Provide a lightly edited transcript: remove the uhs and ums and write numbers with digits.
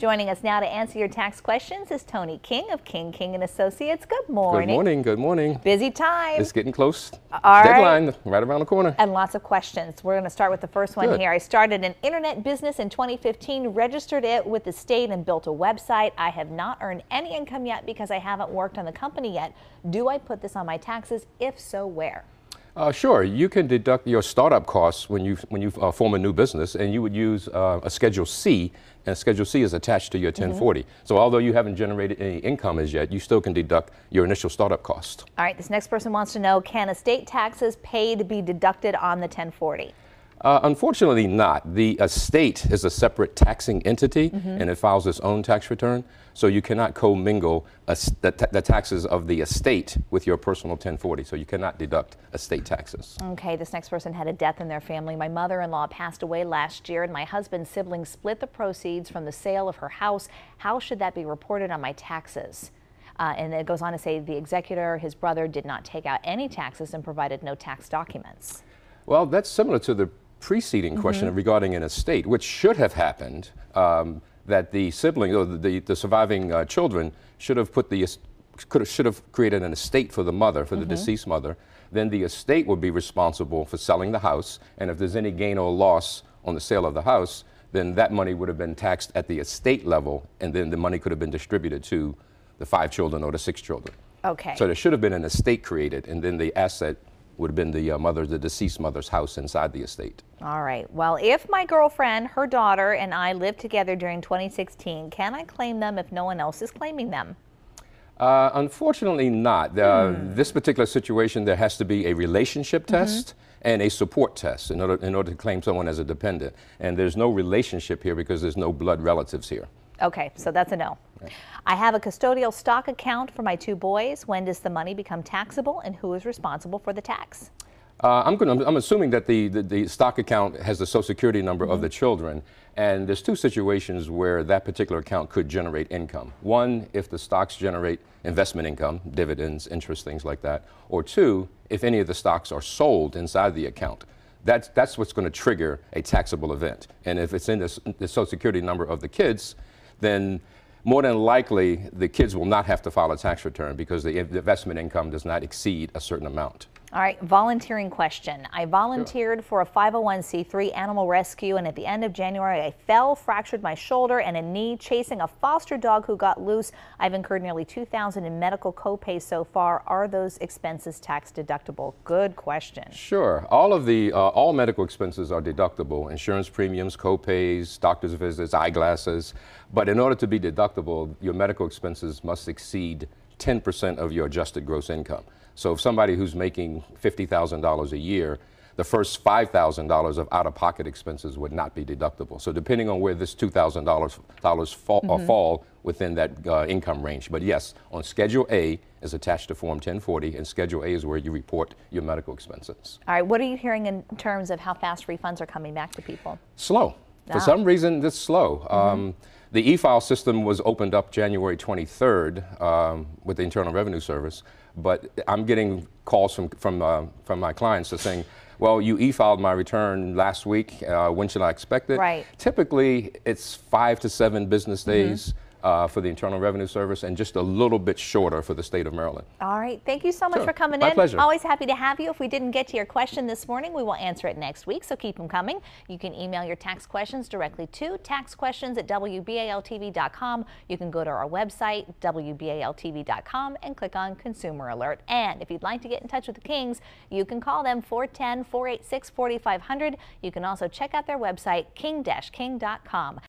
Joining us now to answer your tax questions is Tony King of King & Associates. Good morning. Good morning. Good morning. Busy time. It's getting close. All Deadline right around the corner. And lots of questions. We're going to start with the first one here. I started an internet business in 2015, registered it with the state and built a website. I have not earned any income yet because I haven't worked on the company yet. Do I put this on my taxes? If so, where? Sure. You can deduct your startup costs when you form a new business, and you would use a Schedule C, and Schedule C is attached to your 1040. So although you haven't generated any income as yet, you still can deduct your initial startup cost. All right. This next person wants to know, can estate taxes paid be deducted on the 1040? Unfortunately not. The estate is a separate taxing entity, and it files its own tax return. So you cannot commingle the taxes of the estate with your personal 1040. So you cannot deduct estate taxes. Okay, this next person had a death in their family. My mother-in-law passed away last year, and my husband's siblings split the proceeds from the sale of her house. How should that be reported on my taxes? And it goes on to say the executor, his brother, did not take out any taxes and provided no tax documents. Well, that's similar to the preceding question regarding an estate, which should have happened, that the sibling or the surviving children should have created an estate for the mother, for the deceased mother. Then the estate would be responsible for selling the house, and if there's any gain or loss on the sale of the house, then that money would have been taxed at the estate level, and then the money could have been distributed to the 5 children or the 6 children. Okay. So there should have been an estate created, and then the asset would have been the deceased mother's house inside the estate. All right. Well, if my girlfriend, her daughter, and I lived together during 2016, can I claim them if no one else is claiming them? Unfortunately not. This particular situation, there has to be a relationship test and a support test in order to claim someone as a dependent. And there's no relationship here because there's no blood relatives here. Okay, so that's a no. Okay. I have a custodial stock account for my 2 boys. When does the money become taxable, and who is responsible for the tax? I'm assuming that the stock account has the Social Security number of the children, and there's 2 situations where that particular account could generate income. 1, if the stocks generate investment income, dividends, interest, things like that, or 2, if any of the stocks are sold inside the account. That's what's going to trigger a taxable event. And if it's in the Social Security number of the kids, then more than likely the kids will not have to file a tax return because the investment income does not exceed a certain amount. All right, volunteering question. I volunteered for a 501c3 animal rescue, and at the end of January I fell, fractured my shoulder and a knee chasing a foster dog who got loose. I've incurred nearly $2,000 in medical copays so far. Are those expenses tax deductible? Good question. Sure. All medical expenses are deductible. Insurance premiums, copays, doctor's visits, eyeglasses. But in order to be deductible, your medical expenses must exceed 10% of your adjusted gross income. So if somebody who's making $50,000 a year, the first $5,000 of out-of-pocket expenses would not be deductible. So depending on where this $2,000 fall within that income range. But yes, on Schedule A is attached to Form 1040, and Schedule A is where you report your medical expenses. All right, what are you hearing in terms of how fast refunds are coming back to people? Slow. For some reason, it's slow. The e-file system was opened up January 23rd with the Internal Revenue Service, but I'm getting calls from my clients that saying, well, you e-filed my return last week, when should I expect it? Right. Typically, it's 5 to 7 business days for the Internal Revenue Service, and just a little bit shorter for the state of Maryland. All right. Thank you so much for coming in. My pleasure. Always happy to have you. If we didn't get to your question this morning, we will answer it next week, so keep them coming. You can email your tax questions directly to taxquestions@wbaltv.com. You can go to our website, wbaltv.com, and click on Consumer Alert. And if you'd like to get in touch with the Kings, you can call them 410-486-4500. You can also check out their website, king-king.com.